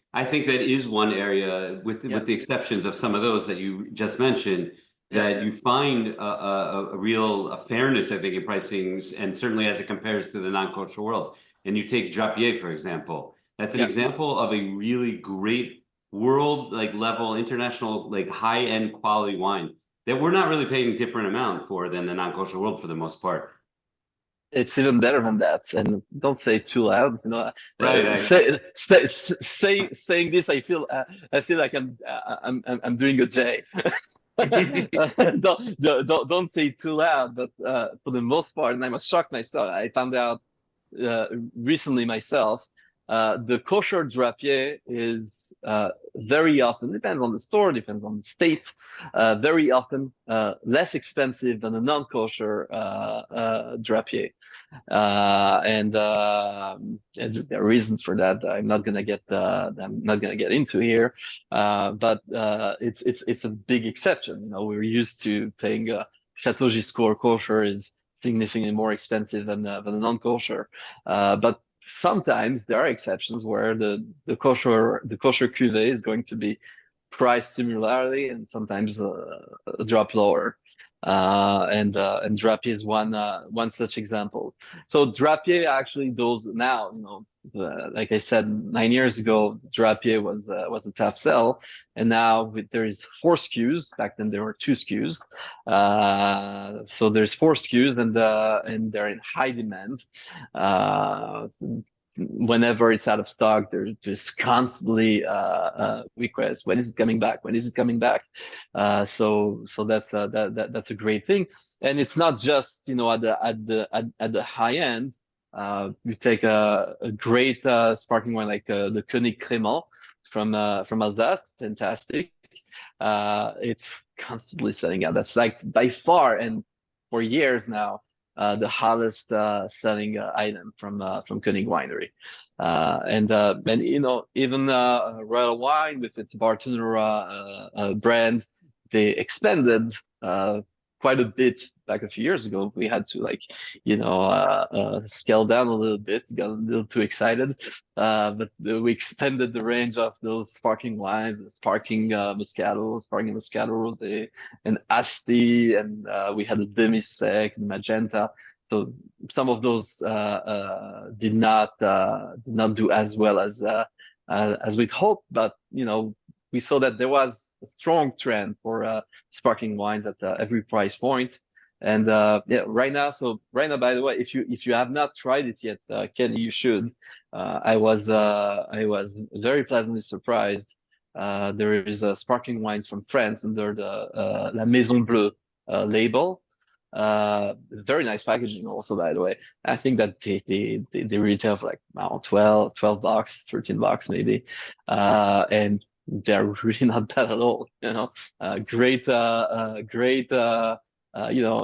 S2: that is one area with the exceptions of some of those that you just mentioned, that you find a real fairness, I think, in pricing, and certainly as it compares to the non-kosher world. And you take Drapier, for example. That's an example of a really great world level, international, high-end quality wine that we're not really paying a different amount for than the non-kosher world for the most part.
S3: It's even better than that, and don't say it too loud.
S2: Right.
S3: Saying this, I feel like I'm doing a J. Don't say it too loud. But for the most part, and I was shocked myself. I found out recently myself. The kosher Drapier is very often, depends on the store, depends on the state, very often less expensive than a non-kosher Drapier. And there are reasons for that. I'm not gonna get into here, but it's a big exception. We're used to paying Chateau Giscourt kosher is significantly more expensive than the non-kosher, but sometimes there are exceptions where the kosher cuvée is going to be price similarly and sometimes a drop lower. And Drapier is one such example. So Drapier actually does now, like I said, 9 years ago, Drapier was a top sell, and now there is 4 SKUs. Back then there were 2 SKUs, so there's 4 SKUs, and they're in high demand. Whenever it's out of stock, there's constantly requests. When is it coming back? When is it coming back? So that's that's a great thing, and it's not just at the high end. You take a great sparkling wine like the König Crémant from Alsace, fantastic. It's constantly selling out. That's like by far and for years now the hottest selling item from König Winery, and even Royal Wine with its Bartonura brand, they expanded quite a bit back a few years ago. We had to scale down a little bit, got a little too excited, but we expanded the range of those sparkling wines, the sparkling Moscato Rosé, and Asti, and we had a demi-sec, magenta. So some of those did not do as well as we'd hoped, but we saw that there was a strong trend for sparkling wines at every price point. And right now, by the way, if you have not tried it yet, Kenny, you should. I was very pleasantly surprised. There is sparkling wines from France under the La Maison Bleue label. Very nice packaging also, by the way. I think that they retail for like $12, $13 maybe, and they're really not bad at all. Great,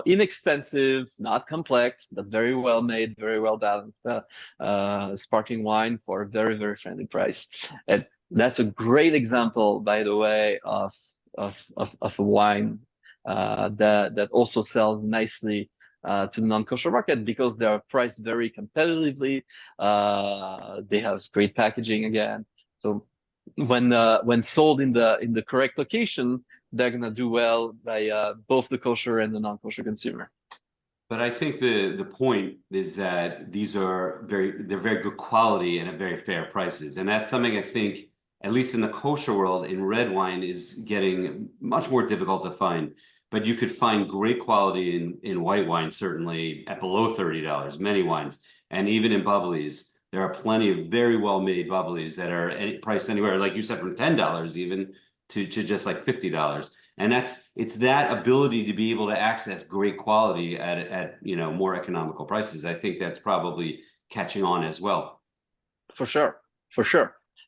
S3: inexpensive, not complex, but very well made, very well balanced sparkling wine for a very, very friendly price. And that's a great example, by the way, of a wine that also sells nicely to the non-kosher market because they are priced very competitively. They have great packaging again. So when sold in the correct location, they're gonna do well by both the kosher and the non-kosher consumer.
S2: But I think the point is that they're very good quality and at very fair prices, and that's something I think, at least in the kosher world, in red wine is getting much more difficult to find. But you could find great quality in white wine, certainly at below $30, many wines, and even in bubblies. There are plenty of very well-made bubblies that are priced anywhere, like you said, from $10 even to just like $50. And it's that ability to be able to access great quality at more economical prices. I think that's probably catching on as well.
S3: For sure.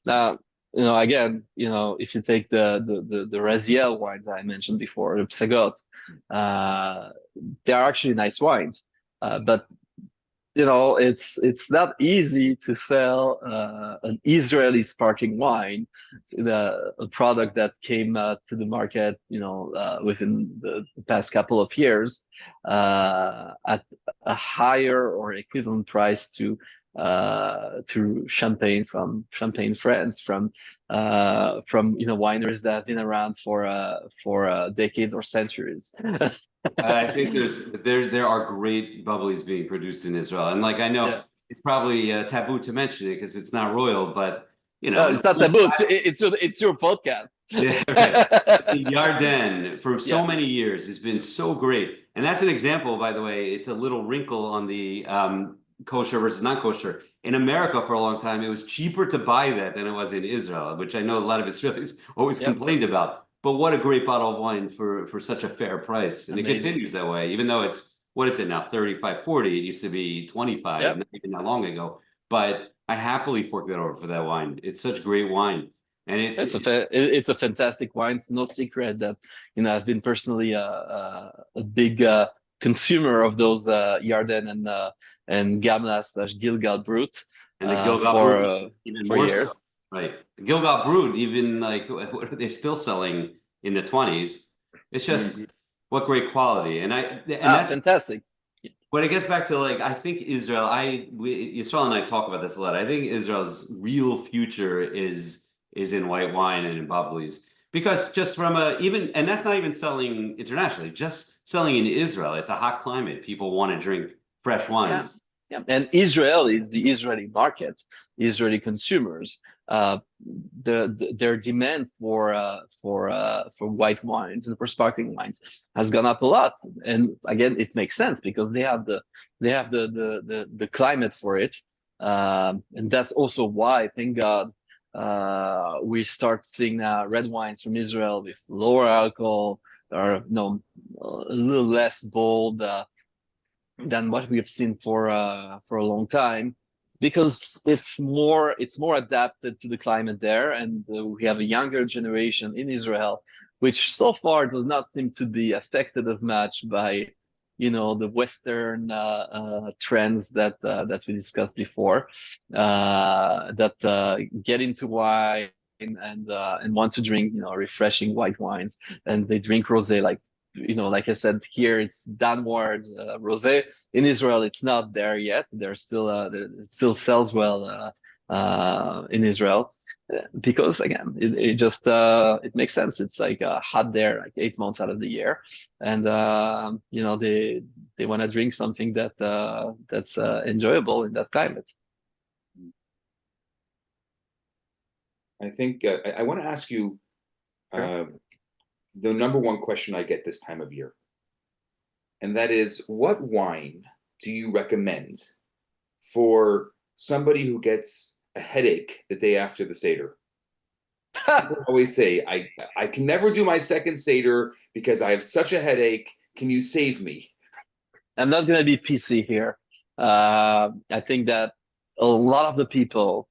S3: Now, again, if you take the Raziel wines I mentioned before, the Psagot, they are actually nice wines, but it's not easy to sell an Israeli sparkling wine, a product that came to the market, within the past couple of years, at a higher or equivalent price to champagne from France, from wineries that have been around for decades or centuries.
S2: I think there are great bubblies being produced in Israel, and I know it's probably taboo to mention it because it's not royal, but
S3: it's not taboo. It's your podcast.
S2: Yeah, Yarden for so many years has been so great, and that's an example, by the way. It's a little wrinkle on the kosher versus non-kosher. In America, for a long time, it was cheaper to buy that than it was in Israel, which I know a lot of Israelis always complained about. But what a great bottle of wine for such a fair price. And Amazing. It continues that way, even though it's, what is it now, 35, 40? It used to be 25, not even that long ago. But I happily fork that over for that wine. It's such great wine. And
S3: it's a fantastic wine. It's no secret that, I've been personally a big consumer of those Yarden and Gamla/Gilgal Brut.
S2: And the Gilgal Brut even
S3: for
S2: more
S3: years.
S2: So. Right. Gilgal Brut, even what are they still selling in the 20s? It's just what great quality. And that's
S3: fantastic.
S2: But it gets back to I think Israel, Yisroel and I talk about this a lot. I think Israel's real future is in white wine and in bubblies. Because just from and that's not even selling internationally, just selling in Israel. It's a hot climate. People want to drink fresh wines.
S3: Yeah. And Israel is the Israeli market, Israeli consumers. Their demand for white wines and for sparkling wines has gone up a lot. And again, it makes sense because they have the climate for it. And that's also why, thank God, we start seeing red wines from Israel with lower alcohol, or a little less bold than what we have seen for a long time, because it's more adapted to the climate there, and we have a younger generation in Israel, which so far does not seem to be affected as much by the Western trends that we discussed before, that get into wine and want to drink refreshing white wines, and they drink rosé like I said here, it's downwards rosé. In Israel, it's not there yet. It still sells well in Israel, because again, it just it makes sense. It's like hot there, like 8 months out of the year, and they want to drink something that's enjoyable in that climate.
S1: I think I want to ask you the number one question I get this time of year, and that is, what wine do you recommend for somebody who gets a headache the day after the Seder? People always say, I can never do my second Seder because I have such a headache. Can you save me?
S3: I'm not going to be PC here. I think that a lot of the people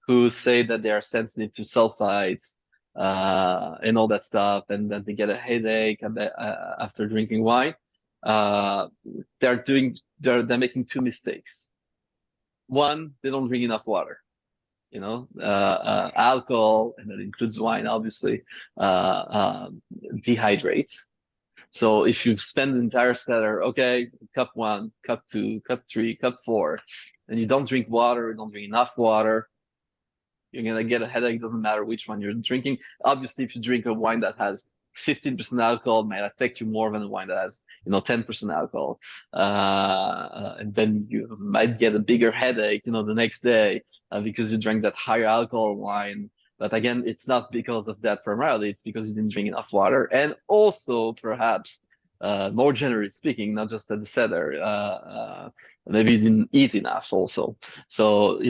S3: who say that they are sensitive to sulfites and all that stuff, and that they get a headache after drinking wine, they're making two mistakes. One, they don't drink enough water. Alcohol, and that includes wine, obviously, dehydrates. So if you spend the entire Seder, okay, cup 1, cup 2, cup 3, cup 4, and you don't drink water, you don't drink enough water, you're gonna get a headache. It doesn't matter which one you're drinking. Obviously, if you drink a wine that has 15% alcohol, it might affect you more than a wine that has 10% alcohol, and then you might get a bigger headache the next day because you drank that higher alcohol wine. But again, it's not because of that primarily. It's because you didn't drink enough water, and also perhaps, more generally speaking, not just at the Seder, maybe you didn't eat enough also. So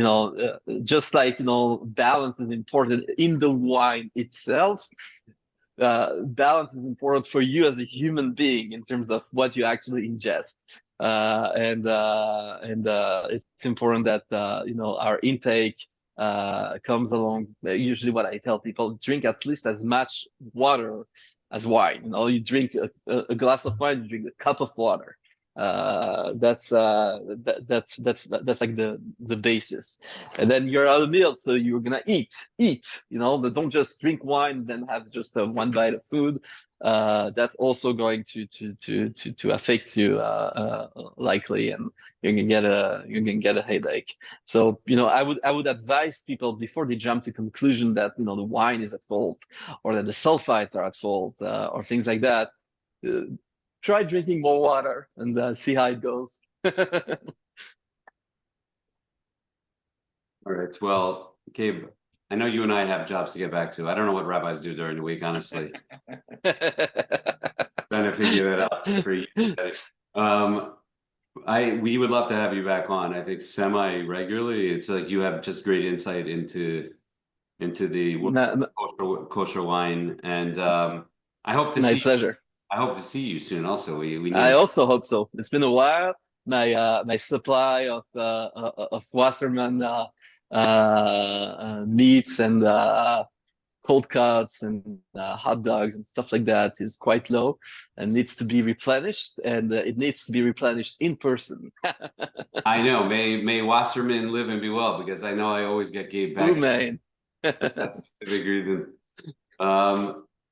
S3: just like balance is important in the wine itself. Balance is important for you as a human being in terms of what you actually ingest, and it's important that our intake comes along. Usually, what I tell people: drink at least as much water as wine. You drink a glass of wine, you drink a cup of water. That's like the basis, and then you're out of meal, so you're gonna eat. Don't just drink wine, then have just one bite of food. That's also going to affect you likely, and you're gonna get a headache. So I would advise people before they jump to conclusion that the wine is at fault, or that the sulfites are at fault, or things like that. Try drinking more water and see how it goes.
S2: All right. Well, Gabe, I know you and I have jobs to get back to. I don't know what rabbis do during the week, honestly. Trying to figure that out for you. We would love to have you back on. I think semi-regularly. It's like you have just great insight into the kosher wine, and I hope to see.
S3: Pleasure.
S2: I hope to see you soon. Also, we need.
S3: I also hope so. It's been a while. My supply of Wasserman meats and cold cuts and hot dogs and stuff like that is quite low and needs to be replenished, and it needs to be replenished in person.
S2: I know. May Wasserman live and be well, because I know I always get Gabe back.
S3: Man.
S2: That's a big reason.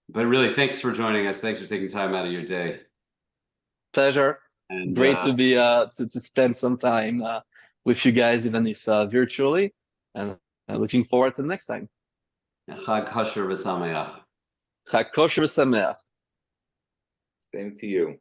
S2: But really, thanks for joining us. Thanks for taking time out of your day.
S3: Pleasure. And great to be to spend some time with you guys, even if virtually, and looking forward to the next time.
S2: Chag Kosher v'Sameach.
S3: Chag kosher v'sameach.
S1: Same to you.